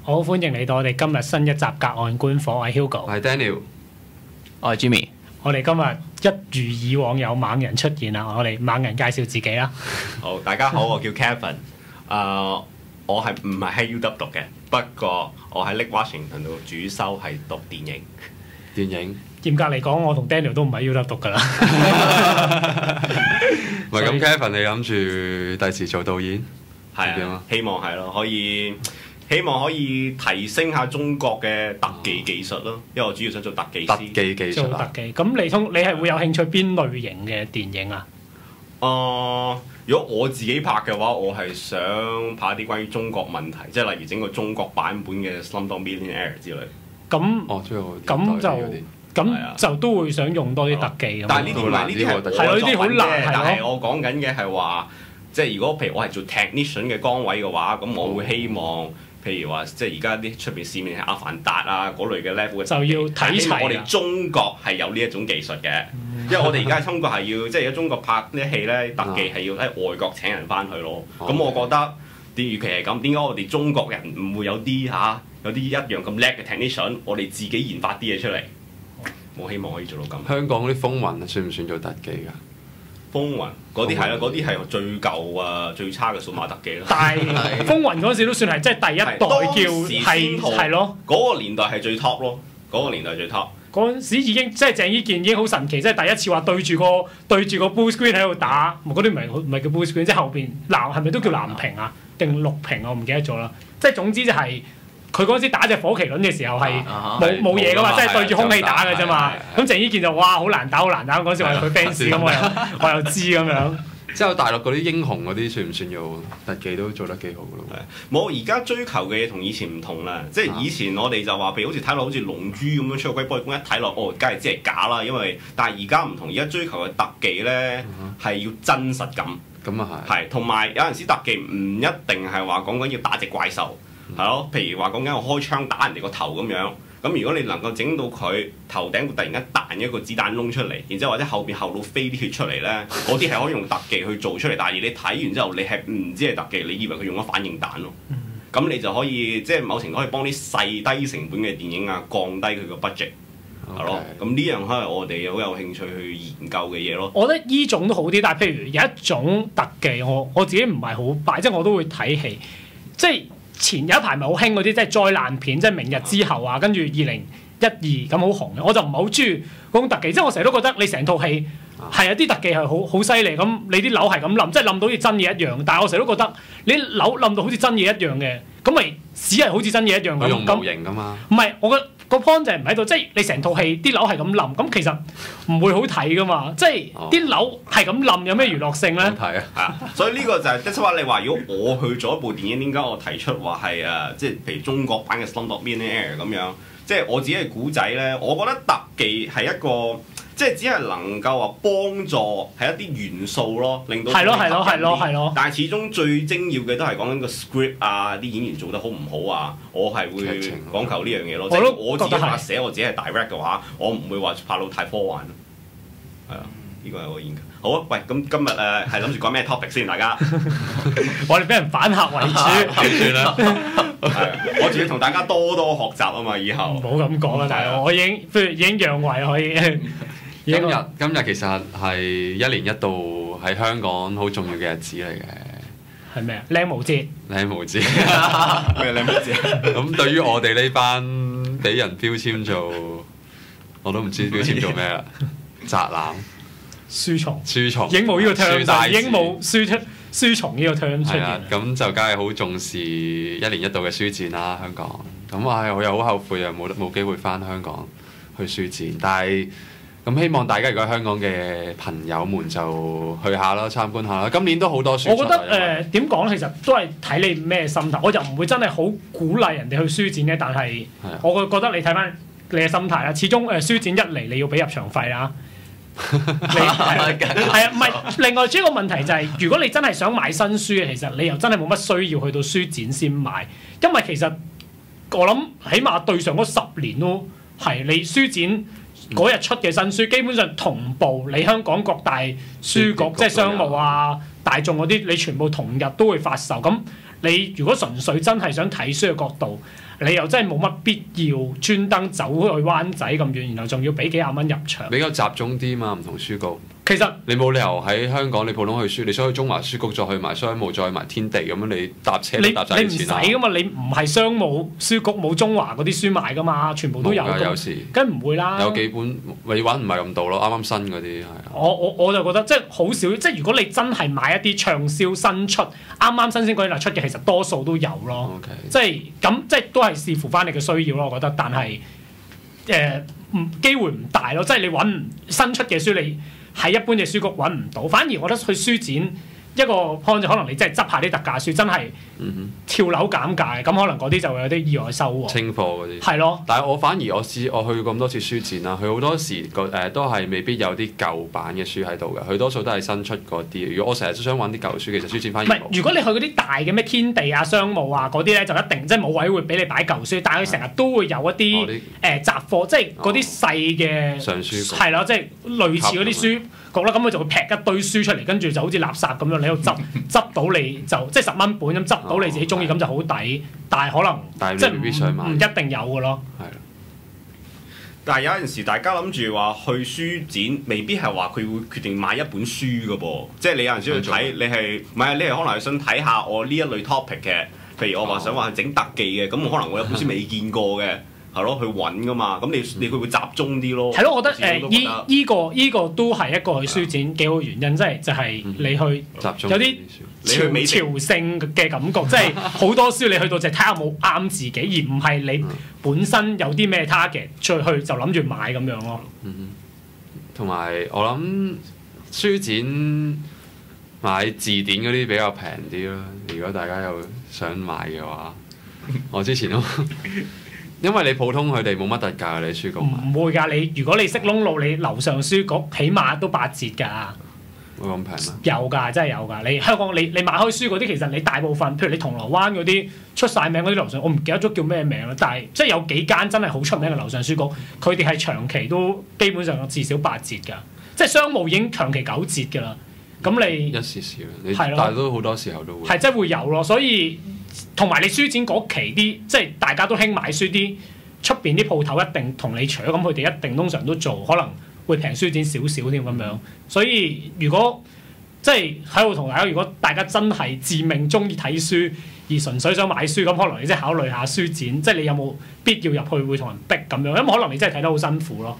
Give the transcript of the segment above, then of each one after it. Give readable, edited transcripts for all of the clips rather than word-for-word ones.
好歡迎嚟到我哋今日新一集隔岸觀火，我係 Hugo， 我係 Daniel， 我係 Jimmy。我哋今日一如以往有猛人出現啦，我哋猛人介紹自己啦。好，大家好，我叫 Kevin，我係唔係喺 UW 讀嘅？不過我喺 Lake Washington 度主修係讀電影。電影嚴格嚟講，我同 Daniel 都唔係 UW 讀㗎啦。唔係咁 Kevin，你諗住第時做導演？係啊，希望係咯，希望可以提升下中國嘅特技技術咯，因為我主要想做特技師。特技技術做特技，咁你係會有興趣邊類型嘅電影啊？如果我自己拍嘅話，我係想拍一啲關於中國問題，即係例如整個中國版本嘅《Slumdog Millionaire》之類。咁就都會想用多啲特技咁。但係呢啲唔係呢啲係呢啲好難，但係我講緊嘅係話，即係如果譬如我係做 technician 嘅崗位嘅話，咁我會希望。譬如話，即係而家啲出邊市面係阿凡達啊嗰類嘅 level 嘅，就要睇齊。我哋中國係有呢一種技術嘅，因為我哋而家中國係要，即係而家中國拍呢啲戲咧，特技係要喺外國請人翻去咯。咁我覺得啲與其係咁，點解我哋中國人唔會有啲一樣咁叻嘅 technician， 我哋自己研發啲嘢出嚟？冇希望可以做到咁。香港嗰啲風雲算唔算做特技㗎？風雲嗰啲係啦，嗰啲係最舊啊、最差嘅數碼特技咯。但係風雲嗰陣時都算係即係第一代叫係咯，嗰個年代係最 top 咯，嗰個年代最 top。嗰陣時已經即係鄭伊健已經好神奇，即係第一次話對住個 blue screen 喺度打，嗰啲唔係叫 blue screen，即係後邊係咪都叫藍屏啊定綠屏我唔記得咗啦。即係總之就係。佢嗰陣時打隻火麒麟嘅時候係冇嘢噶嘛，即係對住空氣打嘅啫嘛。咁鄭伊健就哇好難打好難打，嗰陣時話佢 fans 咁我又知咁樣。之後大陸嗰啲英雄嗰啲算唔算做特技都做得幾好噶咯？冇而家追求嘅嘢同以前唔同啦，即係以前我哋就話譬如好似睇落好似龍珠咁樣出個龜波氣功一睇落梗係只係假啦，因為但係而家唔同，而家追求嘅特技咧係要真實感。咁啊係同埋有陣時特技唔一定係話講緊要打隻怪獸。係咯，譬如話講緊我開槍打人哋個頭咁樣，咁如果你能夠整到佢頭頂突然間彈一個子彈窿出嚟，然之後或者後腦飛啲血出嚟咧，嗰啲係可以用特技去做出嚟，但係你睇完之後你係唔知係特技，你以為佢用咗反應彈咯，咁你就可以即係某程度可以幫啲細低成本嘅電影啊降低佢個 budget， 係咯，咁呢樣可能我哋好有興趣去研究嘅嘢咯。我覺得依種都好啲，但係譬如有一種特技我自己唔係好拜，即係我都會睇戲，即係。前有一排咪好興嗰啲即係災難片，即係明日之後啊，跟住2012咁好紅嘅，我就唔係好中意嗰種特技，即係我成日都覺得你成套戲係有啲特技係好犀利，咁你啲樓係咁冧，即係冧到好似真嘢一樣，但係我成日都覺得你啲樓冧到好似真嘢一樣嘅，咁咪只係好似真嘢一樣咁。用模型㗎嘛？唔係，我覺得個 point 就係唔喺度，即係你成套戲啲樓係咁冧，咁其實唔會好睇㗎嘛，即係啲樓係咁冧有咩娛樂性咧？好睇啊！所以呢個就係即係話你話，如果我去做一部電影，點解我提出話係即係譬如中國版嘅《Slumdog Millionaire》咁樣，即係我自己嘅古仔咧，我覺得特技係一個。即係只係能夠話幫助係一啲元素咯，令到係咯。但係始終最精要嘅都係講緊個 script 啊，啲演員做得好唔好啊，我係會講求呢樣嘢咯。即係我自己拍寫，我自己係 direct 嘅話，我唔會話拍到太科幻咯。係啊，呢個係我研究。好啊，喂，咁今日係諗住講咩 topic 先？大家我哋俾人反客為主，算啦。我仲要同大家多多學習啊嘛，以後。唔好咁講啦，大佬，我已經讓位可以。今日其實係一年一度喺香港好重要嘅日子嚟嘅。係咩啊？靚模節。靚模節。咩靚模節？咁對於我哋呢班俾人標籤做，我都唔知標籤做咩啦。宅男。書蟲。影冇呢個 term， 影冇書蟲呢個 term 出現。係啊，咁就梗係好重視一年一度嘅書展啦，香港。咁我又好後悔啊，冇機會翻香港去書展，但係。咁希望大家如果香港嘅朋友們就去下啦，參觀下啦。今年都好多書。我覺得點講，其實都係睇你咩心態。我就唔會真係好鼓勵人哋去書展嘅，但係我覺得你睇翻你嘅心態啦。始終書展一嚟你要俾入場費啦。係啊，唔係。另外，仲有一個問題就係，如果你真係想買新書嘅，其實你又真係冇乜需要去到書展先買，因為其實我諗起碼對上嗰10年咯，係你書展。嗰日出嘅新書，基本上同步你香港各大書局，即係商務啊、大眾嗰啲，你全部同日都會發售。咁你如果純粹真係想睇書嘅角度，你又真係冇乜必要專登走去灣仔咁遠，然後仲要俾幾廿蚊入場。比較集中啲嘛，唔同書局。其實你冇理由喺香港，你普通去書，你想去中華書局再去埋商務，再去埋天地咁樣，你搭車都搭晒你唔使啲錢啊！噶嘛，你唔係商務書局冇中華嗰啲書賣噶嘛，全部都有㗎。有時梗唔會啦。有幾本你揾唔係咁到咯，啱啱新嗰啲係啊。我就覺得即係好少，即係如果你真係買一啲暢銷新出，啱啱新鮮嗰啲嚟出嘅，其實多數都有咯。OK 即係咁，即係都係視乎翻你嘅需要咯。我覺得，但係機會唔大咯。即係你揾唔新出嘅書，你喺一般嘅書局揾唔到。反而我覺得去書展一個 point 就可能你真係執下啲特價書，真係跳樓減價嘅，咁可能嗰啲就會有啲意外收穫。清貨嗰啲。係咯。但係我反而我去咁多次書展啦，佢好多時都係未必有啲舊版嘅書喺度嘅，佢多數都係新出嗰啲。如果我成日都想揾啲舊書，其實書展反而冇。如果你去嗰啲大嘅咩天地啊、商務啊嗰啲咧，就一定即係冇位會俾你擺舊書，但係佢成日都會有一啲雜貨，即係嗰啲細嘅上書局係啦，即係類似嗰啲書局啦，咁佢就會劈一堆書出嚟，跟住就好似垃圾咁樣，你喺度執到你就即係10蚊本咁執到你自己中意咁就好抵，但係可能即係唔一定有嘅咯。係。但係有陣時，大家諗住話去書展，未必係話佢會決定買一本書嘅噃。即係你有陣時去睇，你係唔係？你係可能係想睇下我呢一類 topic 嘅，譬如我話想話去整特技嘅，咁我可能我有本書未見過嘅，係咯，去揾噶嘛。咁你佢會集中啲咯。係咯，我覺得依個都係一個去書展幾好嘅原因，即係就係你去有啲朝聖嘅感覺，即係好多書你去到就睇下冇啱自己，而唔係你本身有啲咩 target 再去就諗住買咁樣咯。同埋我諗書展買字典嗰啲比較平啲啦。如果大家有想買嘅話，我之前都因為你普通佢哋冇乜特價，你書局買唔會㗎。如果你識窿路，你樓上書局起碼都8折㗎。會咁平咩？有㗎，真係有㗎。你香港你買開書嗰啲，其實你大部分，譬如你銅鑼灣嗰啲出晒名嗰啲樓上，我唔記得咗叫咩名啦。但係即係有幾間真係好出名嘅樓上書局，佢哋係長期都基本上至少8折㗎。即係商務已經長期9折㗎啦。咁你一時時啦，但係都好多時候都會係真係會有咯。所以同埋你書展嗰期啲，即係大家都興買書啲，出邊啲鋪頭一定同你搶，咁佢哋一定通常都做，可能會平書展少少添咁樣。所以如果即係喺度同大家，如果大家真係自命中意睇書，而純粹想買書，咁可能你即係考慮下書展，即係你有冇必要入去會同人逼咁樣？因為可能你真係睇得好辛苦咯。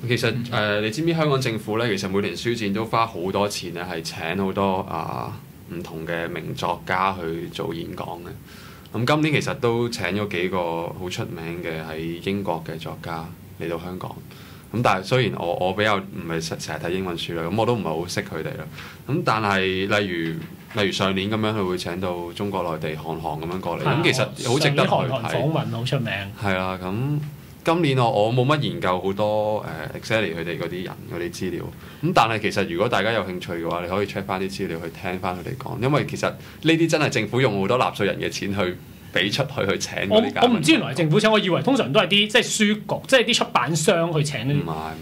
其實你知唔知香港政府咧，其實每年書展都花好多錢咧，係請好多唔同嘅名作家去做演講嘅。咁今年其實都請咗幾個好出名嘅喺英國嘅作家嚟到香港。咁但係雖然我比較唔係成日睇英文書啦，咁我都唔係好識佢哋啦。咁但係例如上年咁樣，佢會請到中國內地韓寒咁樣過嚟，咁其實好值得去睇。韓寒訪問好出名。係啦，咁今年我冇乜研究好多exactly 佢哋嗰啲人嗰啲資料。咁但係其實如果大家有興趣嘅話，你可以 check 翻啲資料去聽翻佢哋講，因為其實呢啲真係政府用好多納稅人嘅錢去俾出去請嗰啲。我唔知原來係政府請，我以為通常都係啲即係書局，即係啲出版商去請嗰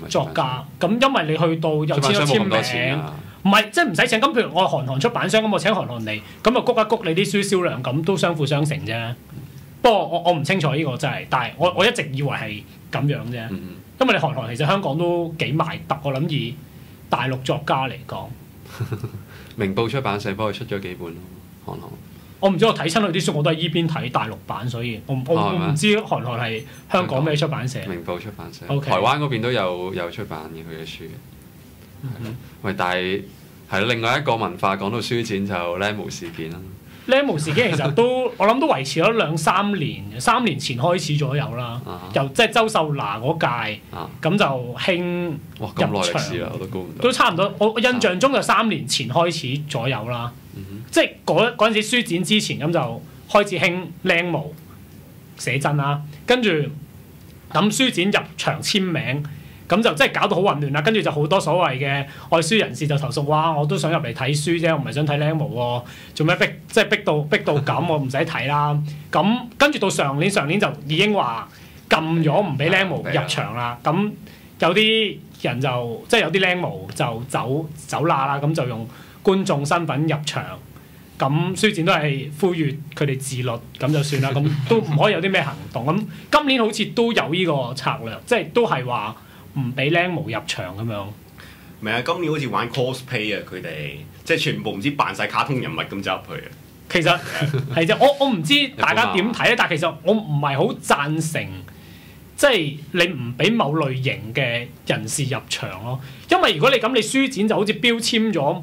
啲作家。咁因為你去到又簽名，唔係即係唔使請。咁譬如我係韓寒出版商，咁我請韓寒嚟，咁就谷一谷你啲書銷量，咁都相輔相成啫。不過我唔清楚呢個真係，但係我一直以為係咁樣啫。因為你韓寒其實香港都幾賣得，我諗以大陸作家嚟講。明報出版社幫佢出咗幾本咯，韓寒。我唔知，我睇親佢啲書，我都係依邊睇大陸版，所以我唔知韓寒係香港咩出版社。明報出版社。Okay. 台灣嗰邊都有出版嘅佢嘅書。喂，但係另外一個文化講到書展就Lemo事件啦。Lemo事件其實都我諗都維持咗2-3年，3年前開始左右啦。由即係周秀娜嗰屆，咁就興入場。咁耐歷史啦，我都估唔到。都差唔多，我印象中就3年前開始左右啦。即係嗰陣時書展之前咁就開始興Lemo寫真啦，跟住咁書展入場簽名。咁就即係搞到好混亂啦，跟住就好多所謂嘅愛書人士就投訴，哇！我都想入嚟睇書啫，我唔係想睇Lemo喎，做咩逼到咁，我唔使睇啦。咁跟住到上年就已經話禁咗唔俾Lemo入場啦。咁有啲人就即係有啲Lemo就走啦，咁就用觀眾身份入場。咁書展都係呼籲佢哋自律咁就算啦，咁都唔可以有啲咩行動。咁今年好似都有呢個策略，即係都係話唔俾僆模入場咁樣。唔係啊，今年好似玩 cosplay 啊，佢哋即係全部唔知扮晒卡通人物咁走入去啊。其實係啫，我唔知大家點睇咧，但係其實我唔係好贊成，即係你唔俾某類型嘅人士入場咯。因為如果你咁，你書展就好似標籤咗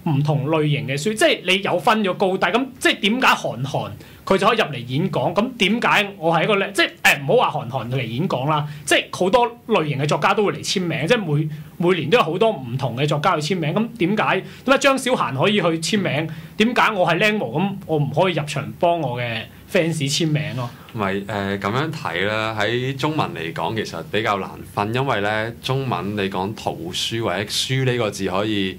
唔同類型嘅書，即係你有分咗高低。咁即係點解韓寒佢就可以入嚟演講？咁點解我係一個咧？即係唔好話韓寒嚟演講啦，即係好多類型嘅作家都會嚟簽名，即係每年都有好多唔同嘅作家去簽名。咁點解張小嫻可以去簽名？點解我係僆模咁我唔可以入場幫我嘅 fans 簽名咯？唔係咁樣睇啦，喺中文嚟講其實比較難分，因為咧中文你講圖書或者書呢個字可以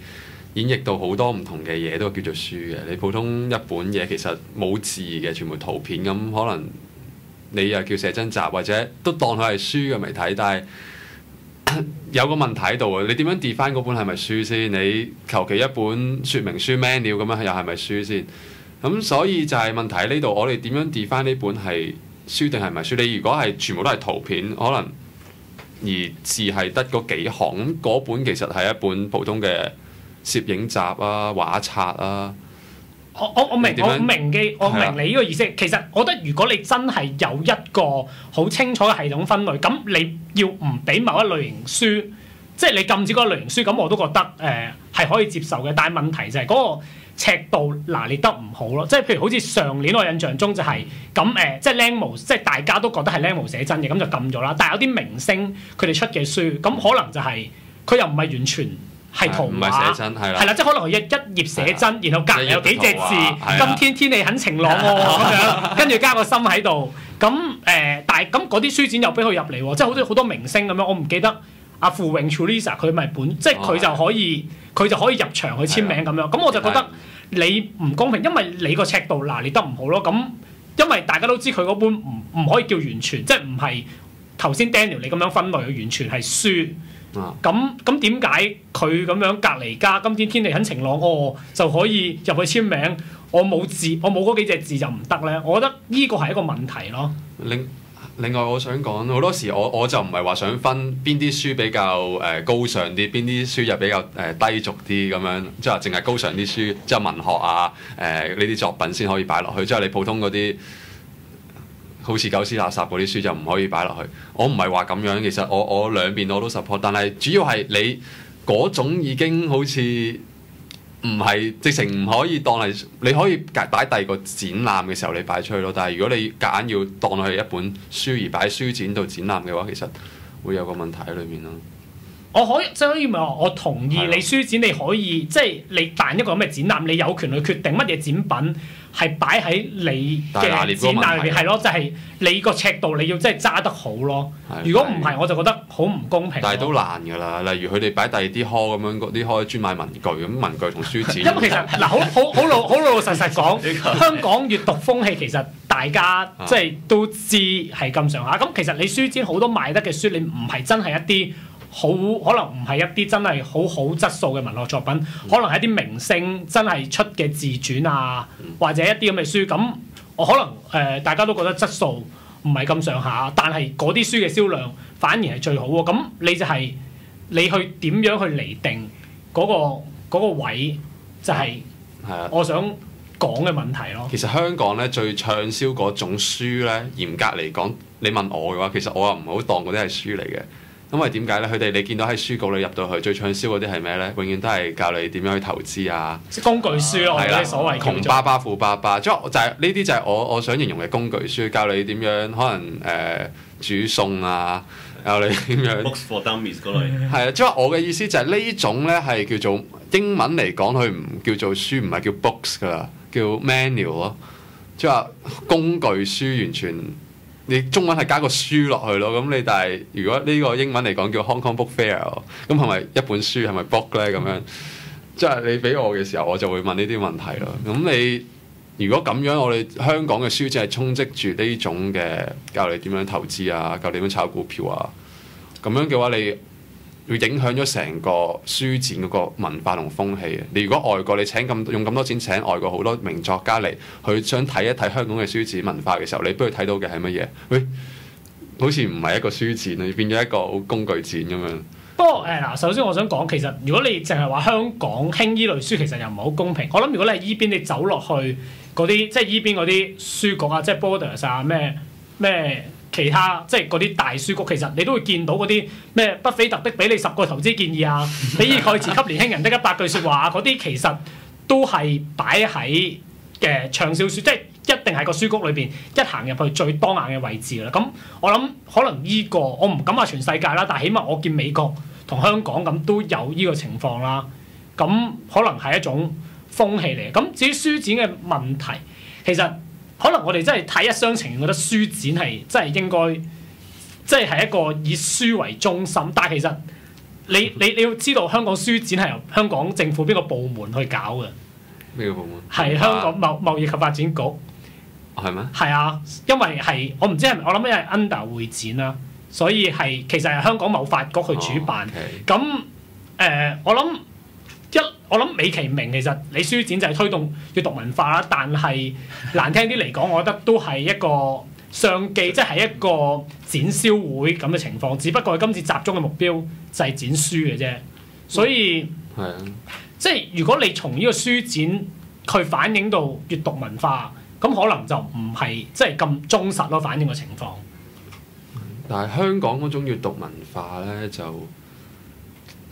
演繹到好多唔同嘅嘢都叫做書嘅。你普通一本嘢其實冇字嘅，全部圖片咁，可能你又叫寫真集或者都當佢係書咁嚟睇，但係有個問題喺度啊！你點樣 define 嗰本係咪書先？你求其一本說明書 manual 咁樣又係咪書先？咁所以就係問題喺呢度，我哋點樣 define 呢本係書定係唔係書？你如果係全部都係圖片，可能而字係得嗰幾行，咁嗰本其實係一本普通嘅攝影集啊、畫冊啊。我明你呢個意思。其實我覺得如果你真係有一個好清楚嘅系統分類，咁你要唔俾某一類型書，即係你禁止嗰個類型書，咁我都覺得係可以接受嘅。但係問題就係嗰個尺度拿捏得唔好咯。即係譬如好似上年我印象中就係咁即係僆模，即係大家都覺得係僆模寫真嘅，咁就禁咗啦。但係有啲明星佢哋出嘅書，咁可能就係佢又唔係完全係圖唔係寫真係啦，即係可能一頁寫真，然後隔離有幾隻字，今天天氣很晴朗喎咁樣，跟住加個心喺度。咁但係咁嗰啲書展又俾佢入嚟喎，即係好多明星咁樣。我唔記得阿傅穎 Teresa 佢咪即係佢就可以入場去簽名咁樣。咁我就覺得你唔公平，因為你個尺度拿捏得唔好咯。咁因為大家都知佢嗰本唔可以叫完全，即係唔係頭先 Daniel 你咁樣分類，完全係書。咁點解佢咁樣隔離加今天天氣很晴朗就可以入去簽名？我冇字，我冇嗰幾隻字就唔得咧。我覺得呢個係一個問題咯。另外我想講好多時我就唔係話想分邊啲書比較高尚啲，邊啲書就比較低俗啲咁樣，即係話淨係高尚啲書，即係文學啊呢啲作品先可以擺落去，即係你普通嗰啲好似狗屎垃圾嗰啲書就唔可以擺落去。我唔係話咁樣，其實我兩邊我都 support， 但係主要係你嗰種已經好似唔係直情唔可以當係，你可以擺第二個展覽嘅時候你擺出去咯。但係如果你夾硬要當佢係一本書而擺喺書展度展覽嘅話，其實會有個問題喺裏面咯。我可以即係可以咪話我同意你書展你可以即係你辦一個咁嘅展覽，你有權去決定乜嘢展品係擺喺你嘅展覽裏邊，係咯，就係你個尺度你要真係揸得好咯。如果唔係，我就覺得好唔公平。但係都難㗎啦，例如佢哋擺第二啲殼咁樣，嗰啲殼專賣文具，咁文具同書展。因為其實嗱，好老實實講，香港閱讀風氣其實大家即係都知係咁上下。咁其實你書展好多賣得嘅書，你唔係真係一啲可能唔係一啲真係好質素嘅文學作品，可能係一啲明星真係出嘅自傳啊，或者一啲咁嘅書。咁我可能大家都覺得質素唔係咁上下，但係嗰啲書嘅銷量反而係最好喎。咁你就係你去點樣去釐定嗰個位，就係我想講嘅問題咯。其實香港咧最暢銷嗰種書咧，嚴格嚟講，你問我嘅話，其實我又唔好當嗰啲係書嚟嘅。因為點解咧？佢哋你見到喺書局裏入到去最暢銷嗰啲係咩咧？永遠都係教你點樣去投資啊！即工具書咯，我哋所謂窮爸爸富爸爸，即係就係呢啲就係我想形容嘅工具書，教你點樣可能煮餸啊，教你點樣。Books for Dummies 嗰類。係啊，即係我嘅意思就係呢種咧係叫做英文嚟講，佢唔叫做書，唔係叫 books 㗎啦，叫 manual 咯，即係話工具書完全。你中文係加個書落去咯，咁你但係如果呢個英文嚟講叫 Hong Kong Book Fair， 咁係咪一本書係咪 book 咧咁樣？即係你俾我嘅時候，我就會問呢啲問題咯。咁你如果咁樣，我哋香港嘅書只係充斥住呢種嘅教你點樣投資啊，教你點樣炒股票啊，咁樣嘅話，你會影響咗成個書展嗰個文化同風氣嘅。你如果外國你用咁多錢請外國好多名作家嚟，佢想睇一睇香港嘅書展文化嘅時候，你不如睇到嘅係乜嘢？喂，好似唔係一個書展啊，變咗一個好工具展咁樣。不過嗱，首先我想講，其實如果你淨係話香港興依類書，其實又唔係好公平。我諗如果你係依邊，你走落去嗰啲即係依邊嗰啲書局啊，即係 Borders 啊，咩其他即係嗰啲大書局，其實你都會見到嗰啲咩巴菲特的俾你10個投資建議啊，比爾蓋茨給年輕人的100句説話啊，嗰啲其實都係擺喺暢銷書，即係一定係個書局裏邊一行入去最當眼嘅位置啦。咁我諗可能依個我唔敢話全世界啦，但係起碼我見美國同香港咁都有呢個情況啦。咁可能係一種風氣嚟。咁至於書展嘅問題，其實可能我哋真係太一廂情願，覺得書展係真係應該，即係一個以書為中心。但係其實你要知道，香港書展係由香港政府邊個部門去搞嘅？咩個部門？係香港貿易及發展局。係咩？係啊，因為係我唔知係咪，我諗因為 under 會展啦，所以係其實係香港貿發局去主辦。咁我諗美其名其實你書展就係推動閱讀文化啦，但係難聽啲嚟講，我覺得都係一個商機，即係一個展銷會咁嘅情況。只不過今次集中嘅目標就係展書嘅啫，所以即係如果你從呢個書展去反映到閱讀文化，咁可能就唔係即係咁忠實咯，反映個情況。但係香港嗰種閱讀文化咧，就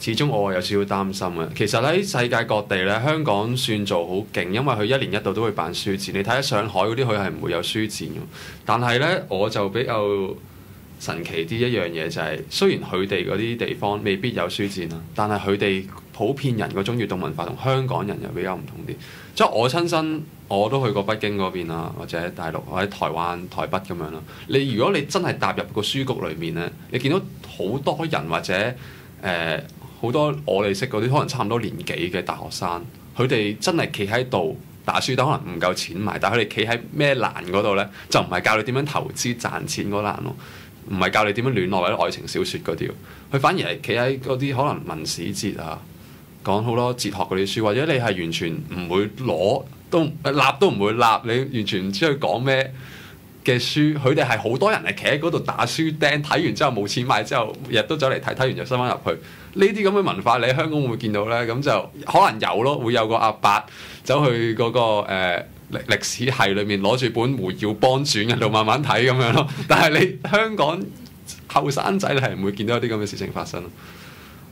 始終我有少少擔心啊。其實喺世界各地咧，香港算做好勁，因為佢一年一度都會辦書展。你睇下上海嗰啲，佢係唔會有書展嘅。但係咧，我就比較神奇啲一樣嘢就係，雖然佢哋嗰啲地方未必有書展啊，但係佢哋普遍人嗰種閱讀文化同香港人又比較唔同啲。即係我親身我都去過北京嗰邊啦，或者大陸或者台灣台北咁樣啦。如果你真係踏入個書局裏面咧，你見到好多人或者好多我哋識嗰啲可能差唔多年紀嘅大學生，佢哋真係企喺度打書，可能唔夠錢買，但係佢哋企喺咩欄嗰度咧，就唔係教你點樣投資賺錢嗰欄咯，唔係教你點樣戀愛或者愛情小説嗰啲，佢反而係企喺嗰啲可能文史哲啊，講好多哲學嗰啲書，或者你係完全唔會攞都立都唔會立，你完全唔知佢講咩嘅書，佢哋係好多人係企喺嗰度打書釘，睇完之後冇錢買之後，日都走嚟睇，睇完就收翻入去。呢啲咁嘅文化，你喺香港會唔會見到咧？咁就可能有咯，會有個阿伯走去嗰個歷史系裏面攞住本《胡耀邦傳》喺度慢慢睇咁樣咯。但係你香港後生仔，你係唔會見到一啲咁嘅事情發生咯。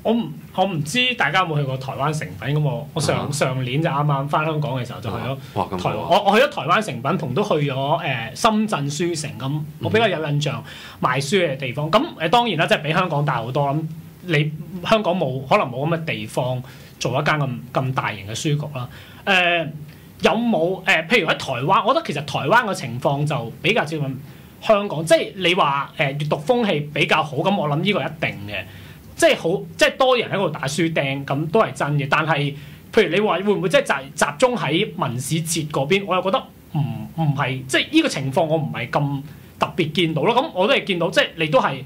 我唔知大家有冇去過台灣誠品咁，我上年就啱啱翻香港嘅時候就去咗台灣。我去咗台灣誠品，同都去咗深圳書城咁，我比較有印象賣書嘅地方。咁當然啦，即係比香港大好多。咁你香港可能冇咁嘅地方做一間咁大型嘅書局啦。有冇譬如喺台灣，我覺得其實台灣嘅情況就比較接近香港，即係你話閱讀風氣比較好，咁我諗呢個一定嘅。即係多人喺度打書釘，咁都係真嘅。但係，譬如你話會唔會即係集中喺文史哲嗰邊？我又覺得唔係，即係呢個情況我唔係咁特別見到咯。咁我都係見到，即係你都係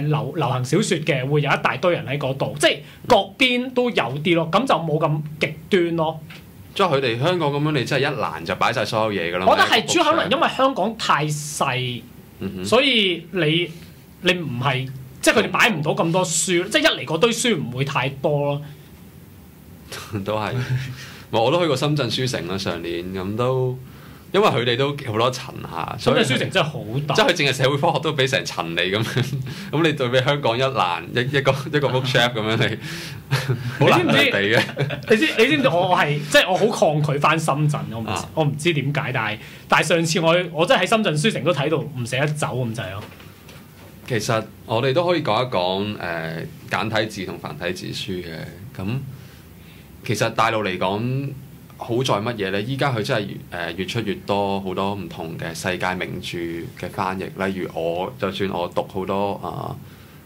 流行小説嘅，會有一大堆人喺嗰度，即係各邊都有啲咯。咁就冇咁極端咯。即係佢哋香港咁樣，你真係一欄就擺晒所有嘢㗎啦。我覺得係主要可能因為香港太細，所以你唔係。即係佢哋擺唔到咁多書，即係一嚟嗰堆書唔會太多咯。都係，我都去過深圳書城啦，上年咁都，因為佢哋都好多層下。深圳書城真係好大，即係佢淨係社會科學都俾成層你咁樣，咁你對比香港一欄一個 bookshelf 咁樣你，好難對比嘅。你知唔知我係即係我好抗拒返深圳，我唔知點解，但係上次我真係喺深圳書城都睇到唔捨得走咁滯咯。其實我哋都可以講一講簡體字同繁體字書嘅。咁其實大陸嚟講好在乜嘢呢？依家佢真係越出越多好多唔同嘅世界名著嘅翻譯。例如就算我讀好多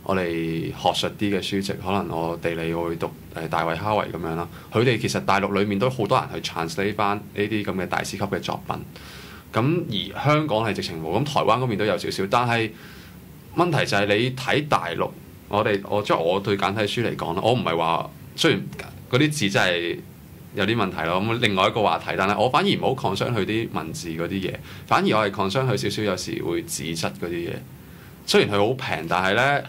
我哋學術啲嘅書籍，可能我地理我會讀大衛哈維咁樣啦。佢哋其實大陸裡面都好多人去 translate 翻呢啲咁嘅大師級嘅作品。咁而香港係直情冇，咁台灣嗰邊都有少少，但係問題就係你睇大陸即係我對簡體書嚟講啦，我唔係話雖然嗰啲字真係有啲問題咯，咁另外一個話題，但係我反而唔好 concern 佢啲文字嗰啲嘢，反而我係 concern 佢少少有時會紙質嗰啲嘢。雖然佢好平，但係咧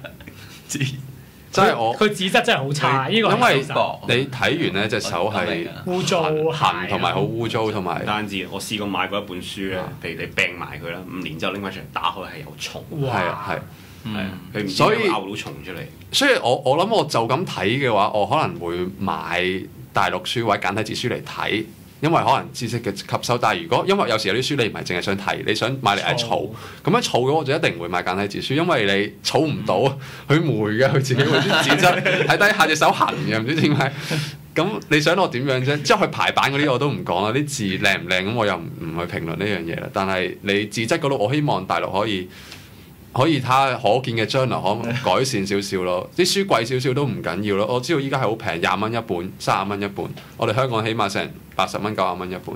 真係我佢紙質真係好差，呢個因為薄你睇完咧隻手係污糟痕同埋好污糟，同唔埋單止，我試過買過一本書咧，譬如你病埋佢啦，5年之後拎翻出嚟打開係有蟲，係啊係。係啊，佢唔知所以會咬到蟲出嚟。所以我諗我就咁睇嘅話，我可能會買大陸書或者簡體字書嚟睇，因為可能知識嘅吸收。但係如果因為有時有啲書你唔係淨係想睇，你想買嚟係儲，咁樣儲嘅我就一定唔會買簡體字書，因為你儲唔到，佢霉嘅，佢自己會啲紙質睇低下隻手痕嘅，唔知點解。咁你想我點樣啫？即係佢排版嗰啲我都唔講啦，啲字靚唔靚咁我又唔去評論呢樣嘢啦。但係你紙質嗰度，我希望大陸可以睇可見嘅將來可改善少少咯，啲書貴少少都唔緊要咯。我知道依家係好平，20蚊一本，30蚊一本。我哋香港起碼成80蚊、90蚊一本，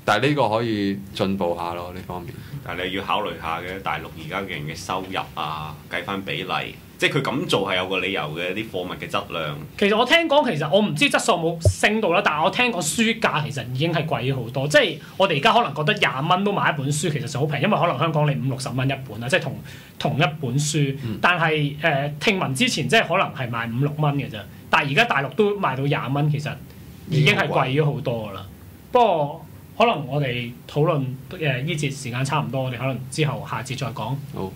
但係呢個可以進步下咯呢方面。但係你要考慮下嘅，大陸而家嘅人嘅收入啊，計翻比例，即係佢咁做係有個理由嘅，啲貨物嘅質量。其實我聽講，其實我唔知質素有冇升到啦，但係我聽講書價其實已經係貴咗好多。即係我哋而家可能覺得20蚊都買一本書，其實就好平，因為可能香港你50-60蚊一本啦，即係同一本書。但係聽聞之前即係可能係賣5-6蚊嘅啫，但係而家大陸都賣到20蚊，其實已經係貴咗好多噶啦。不過可能我哋討論呢節時間差唔多，我哋可能之後下節再講。好。